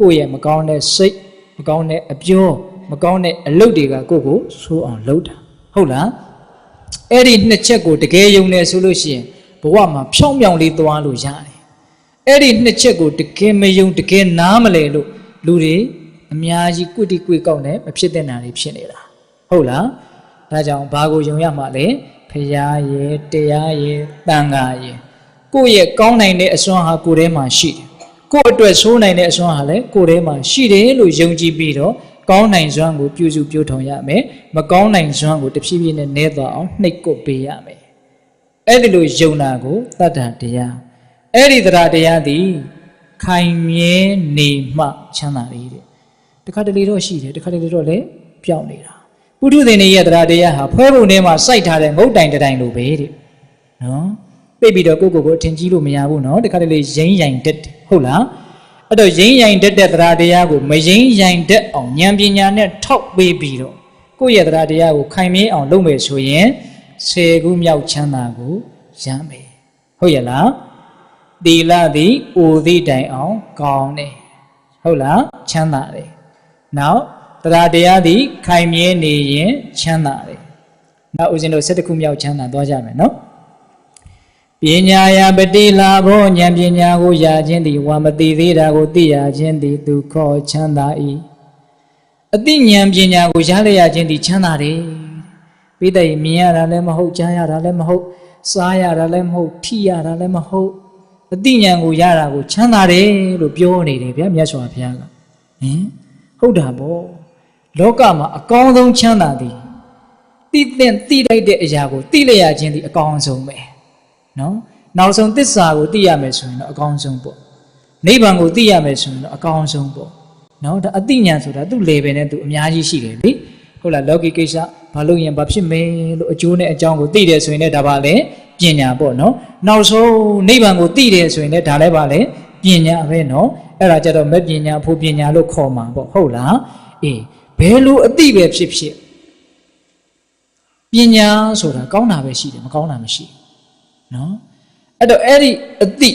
ကိုယ့်ရဲ့မကောင်းတဲ့စိတ်မကောင်းတဲ့အပြောမကောင်းတဲ့အလုပ်တွေကကိုယ့်ကိုဆိုးအောင်လုပ်တာဟုတ်လားအဲ့ဒီနှစ်ချက်ကိုတကယ်ယုံနေဆိုလို့ရှိရင်ဘဝမှာဖြောင်းပြောင်းလေးသွားလို့ရတယ်အဲ့ဒီနှစ်ချက်ကိုတကယ်မယုံတကယ်နားမလဲလို့လူတွေအများကြီးကွတိကွေကောက်နေမဖြစ်တဲ့နာတွေဖြစ်နေတာဟုတ်လားဒါကြောင့်ဘာကိုယုံရမှာလဲဖရာရဲ့တရားရဲ့တန်ခါရဲ့ကိုယ့်ရဲ့ကောင်းနိုင်တဲ့အစွမ်းဟာကိုယ်ထဲမှာရှိတယ်ကိုယ့်အတွက်ဆိုးနိုင်တဲ့အစွမ်းဟာလည်းကိုယ်ထဲမှာရှိတယ်လို့ယုံကြည်ပြီးတော့ကောင်းနိုင်စွမ်းကိုပြုစုပြိုးထောင်ရမယ်မကောင်းနိုင်စွမ်းကိုတဖြည်းဖြည်းနဲ့နည်းသွားအောင်နှိပ်ကွပ်ပေးရမယ်အဲ့ဒီလိုယုံတာကိုတတ္တတရားအဲ့ဒီတရားသည်ခိုင်မြဲနေမှချမ်းသာလေတဲ့တခါတလေတော့ရှိတယ်တခါတလေတော့လည်းပြောင်းနေတာပုထုဇဉ်တွေရဲ့တရားဟာဖွဲပုံထဲမှာစိုက်ထားတဲ့ငုတ်တိုင်တိုင်လိုပဲတဲ့နော်ပြိပြီးတော့ကိုယ့်ကိုယ်အထင်ကြီးလို့မရဘူးနော်တခါတလေရင်းရိုင်တက်ဟုတ်လားအဲ့တော့ရင်းရိုင်တက်တဲ့တရားကိုမရင်းရိုင်တက်အောင်ဉာဏ်ပညာနဲ့ထောက်ပေးပြီးတော့ကိုယ့်ရဲ့တရားကိုခိုင်မြဲအောင်လုပ်မယ်ဆိုရင်10ခုမြောက်ချမ်းသာကိုရမယ်ဟုတ်ရဲ့လားသီလသည်အိုသည့်တိုင်အောင်ကောင်းတယ်ဟုတ်လားချမ်းသာတယ်နောက်တရားသည်ခိုင်မြဲနေရင်ချမ်းသာတယ်နောက်ဦးဇင်းတို့7ခုမြောက်ချမ်းသာသွားကြမယ်နော်ပညာယပတိလာဘောဉာဏ်ပညာကိုရခြင်းသည်ဝါမတိသေးတာကိုသိရခြင်းသည်ဒုက္ခချမ်းသာ၏အတိဉာဏ်ပညာကိုရလျက်ခြင်းသည်ချမ်းသာတယ်ပိဋကမြင်ရတာလည်းမဟုတ်ကြားရတာလည်းမဟုတ်စားရတာလည်းမဟုတ်ထိရတာလည်းမဟုတ်အတိဉာဏ်ကိုရတာကိုချမ်းသာတယ်လို့ပြောနေတယ်ဗျာမြတ်စွာဘုရားကဟုတ်တာပေါ့လောကမှာအကောင်းဆုံးချမ်းသာသည်သိလိုက်တဲ့အရာကိုသိလျက်ခြင်းသည်အကောင်းဆုံးပဲနော်နောက်ဆုံးသစ္စာကိုသိရမယ်ဆိုရင်တော့အကောင်းဆုံးပေါ့နိဗ္ဗာန်ကိုသိရမယ်ဆိုရင်တော့အကောင်းဆုံးပေါ့နော်ဒါအသိဉာဏ်ဆိုတာသူ့ level နဲ့သူအများကြီးရှိတယ်လေဟုတ်လားလောကီကိစ္စဘာလို့ရင်ဘာဖြစ်မယ်လို့အကျိုးနဲ့အကြောင်းကိုသိတယ်ဆိုရင်လည်းဒါပါလေပညာပေါ့နော်နောက်ဆုံးနိဗ္ဗာန်ကိုသိတယ်ဆိုရင်လည်းဒါလည်းပါလေပညာပဲနော်အဲ့ဒါကြတော့မဲ့ပညာဖို့ပညာလို့ခေါ်မှာပေါ့ဟုတ်လားအေးဘယ်လိုအသိပဲဖြစ်ဖြစ်ပညာဆိုတာကောင်းတာပဲရှိတယ်မကောင်းတာမရှိနော်အဲ့တော့အဲ့ဒီအသိ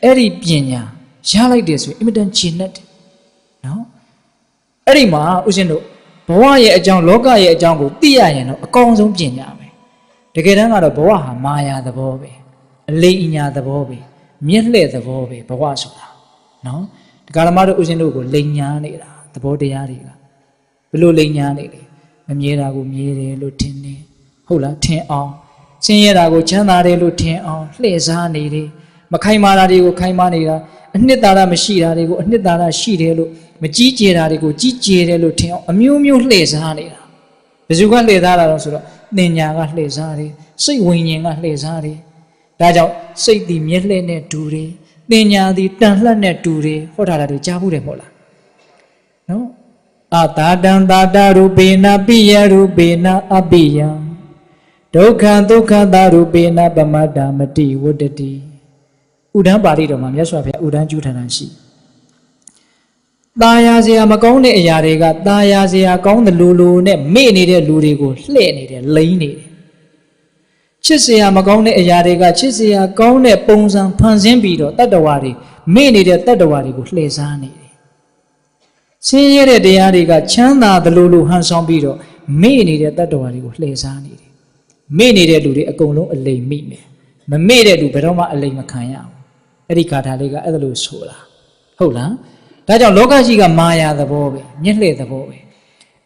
အဲ့ဒီပညာရလိုက်တယ်ဆိုရင်အင်မတန်ကျင့်တတ်တယ်နော်အဲ့ဒီမှာဦးဇင်းတို့ဘဝရဲ့အကြောင်းလောကရဲ့အကြောင်းကိုသိရရင်တော့အကောင်းဆုံးပညာပဲတကယ်တမ်းကတော့ဘဝဟာမာယာသဘောပဲအလိမ်အညာသဘောပဲမျက်လှည့်သဘောပဲဘဝဆိုတာနော်ဒကာဓမ္မတို့ဦးဇင်းတို့ကိုလိမ်ညာနေတာသဘောတရားတွေကဘလို့လိမ်ညာနေလဲမမြဲတာကိုမြဲတယ်လို့ထင်နေဟုတ်လားထင်အောင်ဆင်းရဲတာကိုချမ်းသာတယ်လို့ထင်အောင်လှည့်စားနေတယ်မခိုင်မာတာတွေကိုခိုင်မာနေတာအနှစ်သာရမရှိတာတွေကိုအနှစ်သာရရှိတယ်လို့မကြီးကျယ်တာတွေကိုကြီးကျယ်တယ်လို့ထင်အောင်အမျိုးမျိုးလှည့်စားနေတာဘယ်သူကလှည့်စားတာတော့ဆိုတော့သင်ညာကလှည့်စားတယ်စိတ်ဝိညာဉ်ကလှည့်စားတယ်ဒါကြောင့်စိတ်ဒီမျက်လှည့်နဲ့တူတယ်သင်ညာဒီတန်လှက်နဲ့တူတယ်ဟောတာတွေကြားဘူးတယ်မဟုတ်လားနော်အတာတံတာတရူပေနပိယရူပေနအပိယံဒုက္ခဒုက္ခတာရူပေနပမတ္တမတိဝတ္တတိဥဒ္ဒံပါဠိတော်မှာမြတ်စွာဘုရားဥဒ္ဒံကျူးထဏရှိตาယာစရာမကောင်းတဲ့အရာတွေကตาယာစရာကောင်းတယ်လို့နဲ့မေ့နေတဲ့လူတွေကိုလှဲ့နေတယ်လိမ့်နေတယ် ချစ်စရာမကောင်းတဲ့အရာတွေကချစ်စရာကောင်းတဲ့ပုံစံဖန်ဆင်းပြီးတော့တတ္တဝါတွေမေ့နေတဲ့တတ္တဝါတွေကိုလှည့်စားနေတယ်ဆင်းရဲတဲ့တရားတွေကချမ်းသာသလိုလိုဟန်ဆောင်ပြီးတော့မေ့နေတဲ့တတ္တဝါတွေကိုလှည့်စားနေတယ်မေ့နေတဲ့လူတွေအကုန်လုံးအလိမ်မိမယ်မမေ့တဲ့လူဘယ်တော့မှအလိမ်မခံရအောင်အဲ့ဒီဂါထာလေးကအဲ့ဒါလို့ဆိုတာဟုတ်လားဒါကြောင့်လောကကြီးကမာယာသဘောပဲမျက်လှည့်သဘောပဲ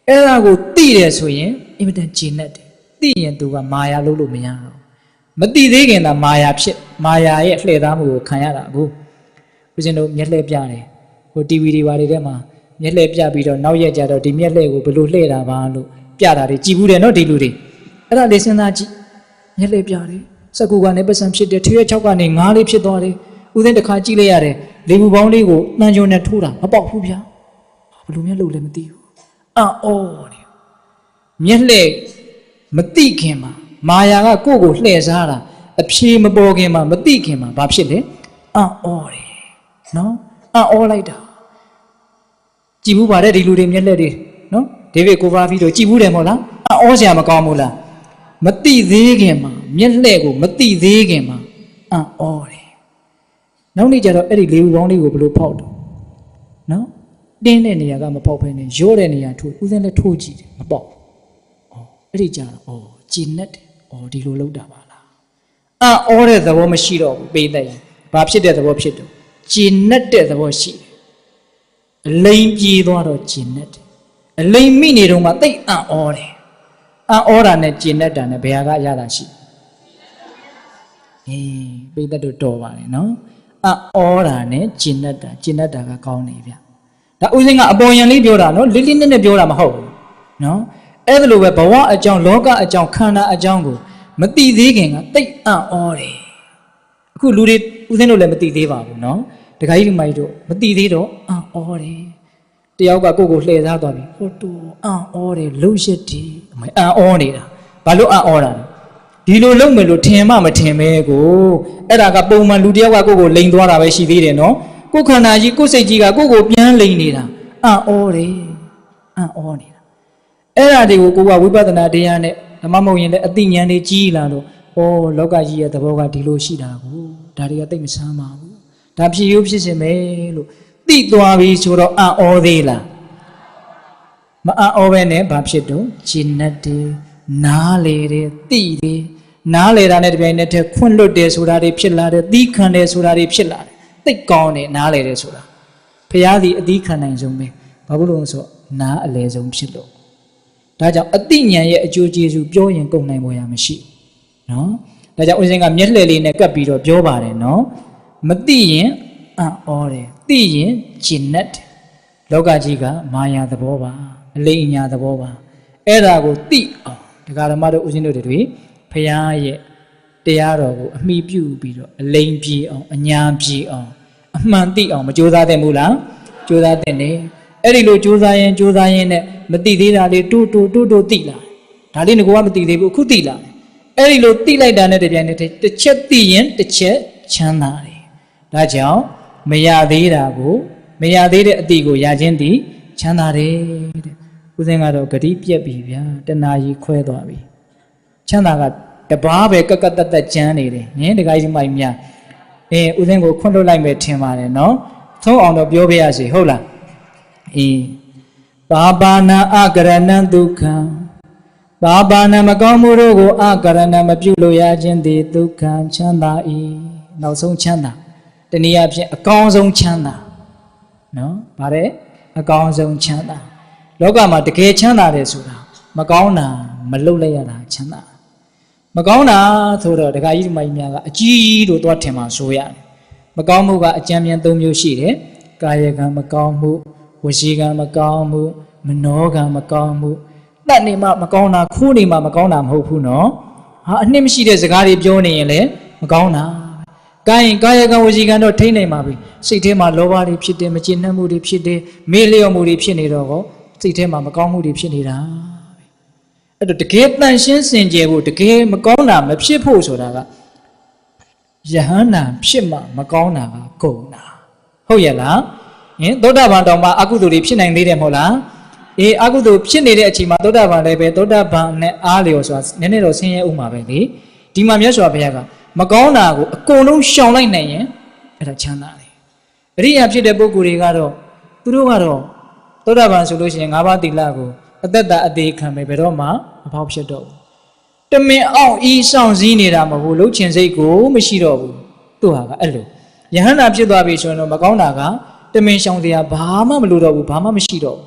အဲ့ဒါကိုသိတယ်ဆိုရင်အင်မတန်ကျဉ်တ်တယ်သိရင်သူကမာယာလို့လို့မရတော့မသိသေးခင်သာမာယာဖြစ်မာယာရဲ့လှည့်သားမှုကိုခံရတာအခုဦးဇင်းတို့မျက်လှည့်ပြတယ်ဟို TV တွေဘာတွေထဲမှာမျက်လှည့်ပြပြီးတော့နောက်ရက်ကြတော့ဒီမျက်လှည့်ကိုဘယ်လိုလှည့်တာပါလို့ပြတာတွေကြည်ဘူးတယ်နော်ဒီလူတွေအဲ့ဒါလေးစဉ်းစားကြည့်မျက်လှည့်ပြတယ်စက္ကူကနေပစံဖြစ်တယ်ထရွက်6ကနေ9လေးဖြစ်သွားတယ်ဦးဇင်းတစ်ခါကြည့်လိုက်ရတယ်လေဘူးပေါင်းလေးကိုတန်ကြုံနဲ့ထိုးတာမပေါက်ဘူးဗျာဘယ်လိုမျိုးလုပ်လဲမသိဘူးအော်တယ်မျက်လှည့်မသိခင်မှာမာယာကကိုယ့်ကိုလှည့်စားတာအဖြေမပေါ်ခင်မှာမသိခင်မှာဘာဖြစ်လဲအော်တယ်နော်အော်လိုက်တာကြည်ဘူးပါတယ်ဒီလူတွေမျက်လှည့်တွေနော်ဒေးဗစ်ကိုဗာဖီတို့ကြည်ဘူးတယ်မဟုတ်လားအော်စရာမကောင်းဘူးလားမသိသေးခင်မှာမျက်လှည့်ကိုမသိသေးခင်မှာအော်တယ်နောက်နေ့ကျတော့အဲ့ဒီလေဘူးပေါင်းလေးကိုဘယ်လိုဖောက်တော့နော်တင်းတဲ့နေရာကမပေါက်ဖဲနဲ့ရော့တဲ့နေရာထိုးဦးစင်းလည်းထိုးကြည့်တယ်မပေါက်အဲ့ဒီကြတော့ကျဉ်တ်တယ်ဒီလိုလောက်တာပါလားအော်တဲ့သဘောမရှိတော့ဘူးပေးတဲ့ဘာဖြစ်တဲ့သဘောဖြစ်တော့ကျဉ်တ်တဲ့သဘောရှိတယ်အလိမ်ပြေးသွားတော့ကျဉ်တ်တယ်အလိမ်မိနေတော့မှတိတ်အော်တယ်အော်တာနဲ့ကျဉ်တ်တာနဲ့ဘယ်ဟာကရတာရှိပေးတဲ့တို့တော်ပါတယ်နော်အော်တာနဲ့ကျဉ်တ်တာကကောင်းနေဗျဒါဥစဉ်ကအပေါ်ယံလေးပြောတာနော်လေးလေးနက်နက်ပြောတာမဟုတ်ဘူးနော်အဲ့ဒါလိုပဲဘဝအကြောင်းလောကအကြောင်းခန္ဓာအကြောင်းကိုမသိသေးခင်ကတိတ်အော်တယ်အခုလူတွေဥစဉ်တို့လည်းမသိသေးပါဘူးနော်တခါကြီးဒီမိုက်တို့မသိသေးတော့အော်တယ်တယောက်ကကိုယ့်ကိုလှည့်စားသွားပြီဟိုတူအော်တယ်လှုပ်ရက်တယ်အမေအော်နေတာဘာလို့အော်တာလဲဒီလိုလုပ်မယ်လို့ထင်မှမထင်ပဲကိုအဲ့ဒါကပုံမှန်လူတယောက်ကကိုယ့်ကိုလိန်သွားတာပဲရှိသေးတယ်နော်ကိုယ်ခန္ဓာကြီးကိုယ်စိတ်ကြီးကကိုယ့်ကိုပြန်လိန်နေတာအော်တယ်အော်နေတာအဲ့ဒါတွေကိုကိုကဝိပဿနာတရားနဲ့ဓမ္မမဟုတ်ရင်လည်းအသိဉာဏ်တွေကြီးလာတော့လောကကြီးရဲ့သဘောကဒီလိုရှိတာကိုဒါတွေကသိမဆန်းပါဘူးဒါဖြစ်ရိုးဖြစ်ရှင်ပဲလို့သိသွားပြီဆိုတော့အော်သေးလားမအော်ပဲနဲ့ဘာဖြစ်တော့ဂျင်းတ်တယ်နားလေတယ်သိတယ်နားလေတာနဲ့တပြိုင်နက်တည်းခွန့်လွတ်တယ်ဆိုတာတွေဖြစ်လာတယ်သီးခံတယ်ဆိုတာတွေဖြစ်လာတယ်သိကောင်းတယ်နားလေတယ်ဆိုတာဖရာသည်အသီးခံနိုင်ဆုံးပဲဘာလို့လဲဆိုတော့နားအလဲဆုံးဖြစ်လို့ဒါကြောင့်အတိညာရဲ့အကျိုးကျေးဇူးပြောရင်ကုန်နိုင်ပေါ်ရမရှိနော်ဒါကြောင့်ဦးဇင်းကမျက်လှည့်လေးနဲ့ကပ်ပြီးတော့ပြောပါတယ်နော်မသိရင်အော်တယ်သိရင်ကျဉ်တ်တယ်လောကကြီးကမာယာသဘောပါအလိမ်အညာသဘောပါအဲ့ဒါကိုသိအောင်ဒကာဓမ္မတို့ဦးဇင်းတို့တွေဖရာရဲ့တရားတော်ကိုအမိပြုပြီးတော့အလိမ်ပြေအောင်အညာပြေအောင်အမှန်သိအောင်မကြိုးစားသင့်ဘူးလားကြိုးစားသင့်တယ်အဲ့ဒီလိုကြိုးစားရင်နဲ့မသိသေးတာလေးတိုးသိလာဒါလေးငါကမသိသေးဘူးအခုသိလာအဲ့ဒီလိုသိလိုက်တာနဲ့တပြိုင်နက်တည်းတစ်ချက်သိရင်တစ်ချက်ချမ်းသာတယ်ဒါကြောင့်မရသေးတာကိုမရသေးတဲ့အတိကိုရခြင်းသည်ချမ်းသာတယ်တဲ့ဦးဇင်းကတော့ဂတိပြက်ပြီဗျာတဏှာကြီးခွဲသွားပြီချမ်းသာကတပားပဲကကတတ်ကျမ်းနေတယ်ဟင်တခါကြီးမိုက်များဦးဇင်းကိုခွန့်လွတ်လိုက်မယ်ထင်ပါတယ်နော်သုံးအောင်တော့ပြောပြရစီဟုတ်လားပါပါဏအကရဏံဒုက္ခံပါပါဏမကောင်းမှုတို့ကိုအကရဏမပြုလို့ရခြင်းသည်ဒုက္ခံချမ်းသာ၏နောက်ဆုံးချမ်းသာတနည်းအားဖြင့်အကောင်းဆုံးချမ်းသာနော်ဗါတဲ့အကောင်းဆုံးချမ်းသာလောကမှာတကယ်ချမ်းသာတယ်ဆိုတာမကောင်းတာမလုပ်လိုက်ရတာချမ်းသာမကောင်းတာဆိုတော့ဒကာကြီးဒီမကြီးများကအကြီးတို့သွားထင်မှဆိုရတယ်မကောင်းမှုကအကြံဉာဏ်၃မျိုးရှိတယ်ကာယကံမကောင်းမှုဝစီကံမကောင်းမှုမနောကံမကောင်းမှုတတ်နေမှမကောင်းတာခိုးနေမှမကောင်းတာမဟုတ်ဘူးနော်အနှစ်မရှိတဲ့စကားတွေပြောနေရင်လည်းမကောင်းတာကာယကံဝစီကံတော့ထိနိုင်ပါပြီစိတ်ထဲမှာလောဘတွေဖြစ်တယ်မကျေနပ်မှုတွေဖြစ်တယ်မေ့လျော့မှုတွေဖြစ်နေတော့စိတ်ထဲမှာမကောင်းမှုတွေဖြစ်နေတာအဲ့တော့တကယ်တန်ရှင်းစင်ကြယ်ဖို့တကယ်မကောင်းတာမဖြစ်ဖို့ဆိုတာကယဟန္တာဖြစ်မှမကောင်းတာကကုန်တာဟုတ်ရဲ့လားသောတာပန်တောင်မှအကုသိုလ်တွေဖြစ်နိုင်သေးတယ်မဟုတ်လားအကုသိုလ်ဖြစ်နေတဲ့အချိန်မှာသောတာပန်လည်းပဲသောတာပန်နဲ့အားလျော်ဆိုတာနည်းနည်းတော့ဆင်းရဲဥမှာပဲလေဒ ဒီမှာမြတ်စွာဘုရားကမကောင်းတာကိုအကုန်လုံးရှောင်လိုက်နိုင်ရင်အဲ့ဒါချမ်းသာတယ်အရိယာဖြစ်တဲ့ပုဂ္ဂိုလ်တွေကတော့သူတို့ကတော့သောတာပန်ဆိုလို့ရှိရင်၅ပါးသီလကိုအသက်တာအသေးခံပဲဘယ်တော့မှမဖောက်ဖြစ်တော့ဘူးတမင်အောင်ဤဆောင်စည်းနေတာမဟုတ်ဘူးလှုပ်ချင်စိတ်ကိုမရှိတော့ဘူးသူဟာကအဲ့လိုယဟန္တာဖြစ်သွားပြီဆိုရင်တော့မကောင်းတာကတမင်ရှောင်တရားဘာမှမလိုတော့ဘူးဘာမှမရှိတော့ဘူး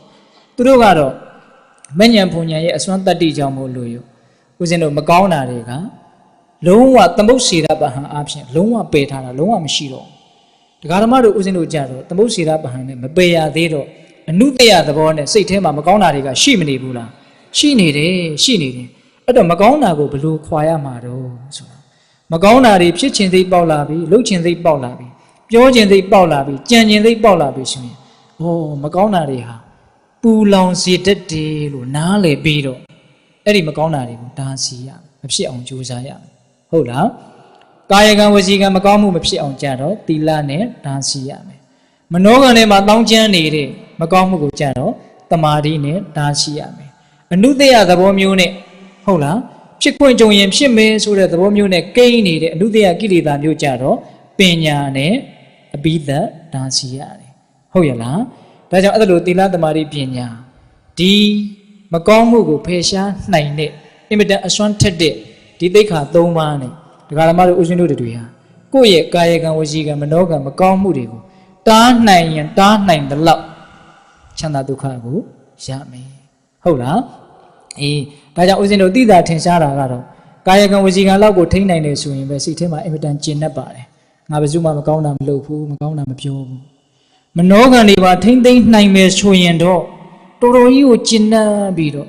သူတို့ကတော့မဉ္ဇဉ်ဘုံဉဏ်ရဲ့အစွမ်းတတ္တိကြောင့်မို့လို့ရဦးဇင်းတို့မကောင်းတာတွေကလုံးဝသမုတ်စေရပဟံအဖြစ်လုံးဝပယ်ထားတာလုံးဝမရှိတော့ဘူးတရားဓမ္မတို့ဦးဇင်းတို့ကြတော့သမုတ်စေရပဟံနဲ့မပယ်ရသေးတော့အနုတ္တယသဘောနဲ့စိတ်ထဲမှာမကောင်းတာတွေကရှိမနေဘူးလားရှိနေတယ်အဲ့တော့မကောင်းတာကိုဘယ်လိုခွာရမှာတော့ဆိုတာမကောင်းတာတွေဖြစ်ခြင်းသိပေါက်လာပြီလှုပ်ခြင်းသိပေါက်လာပြီပြောခြင်းသိပေါက်လာပြီကြံခြင်းသိပေါက်လာပြီဆိုရင်မကောင်းတာတွေဟာပူလောင်စေတတ်တယ်လို့နားလည်ပြီးတော့အဲ့ဒီမကောင်းတာတွေကိုတားဆီးရမဖြစ်အောင်ကြိုးစားရဟုတ်လားကာယကံဝစီကံမကောင်းမှုမဖြစ်အောင်ကြတော့သီလနဲ့တားဆီးရမယ်မနောကံထဲမှာတောင်းကျမ်းနေတဲ့မကောင်းမှုကိုကြတော့တမာတိနဲ့တားဆီးရမယ်အနုတ္တယသဘောမျိုးနဲ့ဟုတ်လားဖြစ်ခွင့်ကြုံရင်ဖြစ်မယ်ဆိုတဲ့သဘောမျိုးနဲ့ကိန်းနေတဲ့အနုတ္တယကိလေသာမျိုးကြတော့ပညာနဲ့အဘိဓာတားဆီးရတယ်ဟုတ်ရလားဒါကြောင့်အဲ့လိုသီလတမာတိပညာဒီမကောင်းမှုကိုဖယ်ရှားနိုင်တဲ့အင်မတန်အစွမ်းထက်တဲ့ဒီသိက္ခာ၃ပါးနဲ့ဒကာဓမ္မတို့ဦးဇင်းတို့တွေဟာကိုယ့်ရဲ့ကာယကံဝစီကံမနောကံမကောင်းမှုတွေကိုတားနိုင်ရင်တားနိုင်သလောက်ချမ်းသာဒုက္ခကိုရမယ်ဟုတ်လားဒါကြောင့်ဦးဇင်းတို့သိတာထင်ရှားတာကတော့ကာယကံဝစီကံလောက်ကိုထိန်းနိုင်တယ်ဆိုရင်ပဲစိတ်ထဲမှာအင်မတန်ကျဉ်တတ်ပါတယ်ငါဘယ်သူမှမကောင်းတာမလုပ်ဘူးမကောင်းတာမပြောဘူးမနောကံတွေပါထိမ့်သိမ့်နိုင်မယ်ဆိုရင်တော့တော်တော်ကြီးကိုကျဉ်တတ်ပြီးတော့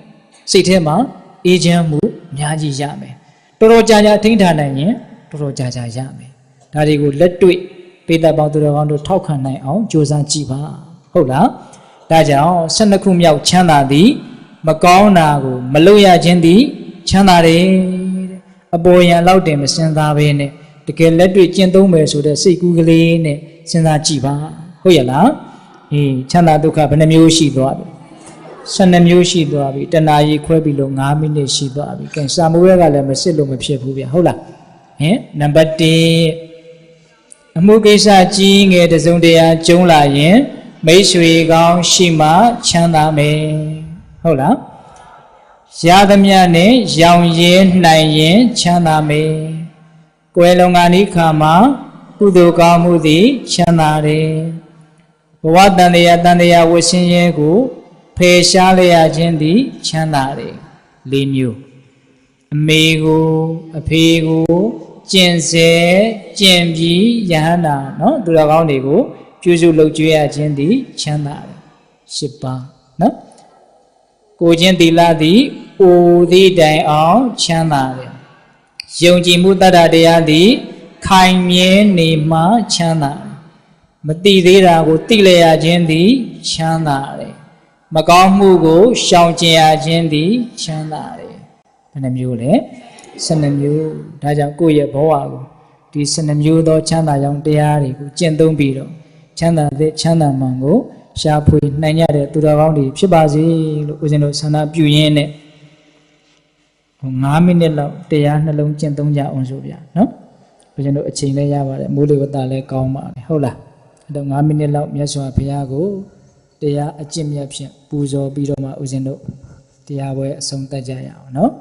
စိတ်ထဲမှာအေးချမ်းမှုအများကြီးရမယ်တော်တော်ကြာကြာထိမ့်ထားနိုင်ရင်တော်တော်ကြာကြာရမယ်ဒါတွေကိုလက်တွေ့ပိဋကပေါင်းသူတော်ကောင်းတို့ထောက်ခံနိုင်အောင်ကြိုးစားကြည့်ပါဟုတ်လားဒါကြောင့်12ခုမြောက်ချမ်းသာသည်မကောင်းတာကိုမလုပ်ရခြင်းသည်ချမ်းသာတယ်တဲ့အပေါ်ယံလောက်တင်မစင်စားဘဲနဲ့တကယ်လက်တွေ့ကျင့်သုံးမယ်ဆိုတဲ့စိတ်ကူးကလေးနဲ့စဉ်းစားကြည့်ပါဟုတ်ရဲ့လားချမ်းသာဒုက္ခဘယ်နှမျိုးရှိသွားပြီ12မျိုးရှိသွားပြီတဏှာကြီးခွဲပြီးလို့9မိနစ်ရှိသွားပြီကဲစာမိုးရကလည်းမစစ်လို့မဖြစ်ဘူးဗျဟုတ်လားနံပါတ်1အမှုကိစ္စကြီးငယ်တစုံတရာကျုံးလာရင်မိတ်ဆွေကောင်းရှိမှချမ်းသာမယ်ဟုတ်လားရသမျှနဲ့ရောင်ရင်းနိုင်ရင်ချမ်းသာမယ်ကွယ်လွန်ကနိခါမှာကုသိုလ်ကောင်းမှုသည်ချမ်းသာတယ်ဘဝတန်တရားဝဆင်းရဲကိုဖယ်ရှားလျက်ခြင်းသည်ချမ်းသာတယ်၄မျိုးအမေကိုအဖေကိုကျင့်စေကျင့်ပြီးယဟန္တာနော်သူတော်ကောင်းတွေကိုပြုစုလုပ်ကြွေးရခြင်းသည်ချမ်းသာတယ်၈ပါးနော်ကိုချင်းသီလသည်အိုသည့်တိုင်အောင်ချမ်းသာတယ်ယုံကြည်မှုတတ္တတရားသည်ခိုင်မြဲနေမှချမ်းသာတယ်မတိသေးတာကိုတိလျက်ခြင်းသည်ချမ်းသာတယ်မကောင်းမှုကိုရှောင်ကျဉ်ရခြင်းသည်ချမ်းသာတယ်ဘယ်နှမျိုးလဲ12မျိုးဒါကြောင့်ကိုယ့်ရဲ့ဘဝကိုဒီ12မျိုးသောချမ်းသာကြောင်းတရားတွေကိုကျင့်သုံးပြီးတော့ချမ်းသာတဲ့ချမ်းသာမှန်ကိုရှားဖွေနိုင်ကြတဲ့သူတော်ကောင်းတွေဖြစ်ပါစေလို့ဦးဇင်းတို့ဆန္ဒပြုရင်းနဲ့9မိနစ်လောက်တရားနှလုံးကျင့်သုံးကြအောင်ဆိုဗျာနော်ဦးဇင်းတို့အချိန်လည်းရပါတယ်မိုးလေဝသလည်းကောင်းပါတယ်ဟုတ်လားအဲ့တော့9မိနစ်လောက်မြတ်စွာဘုရားကိုတရားအကျင့်မြတ်ဖြင့်ပူဇော်ပြီးတော့မှဦးဇင်းတို့တရားပွဲအဆုံးသတ်ကြရအောင်နော်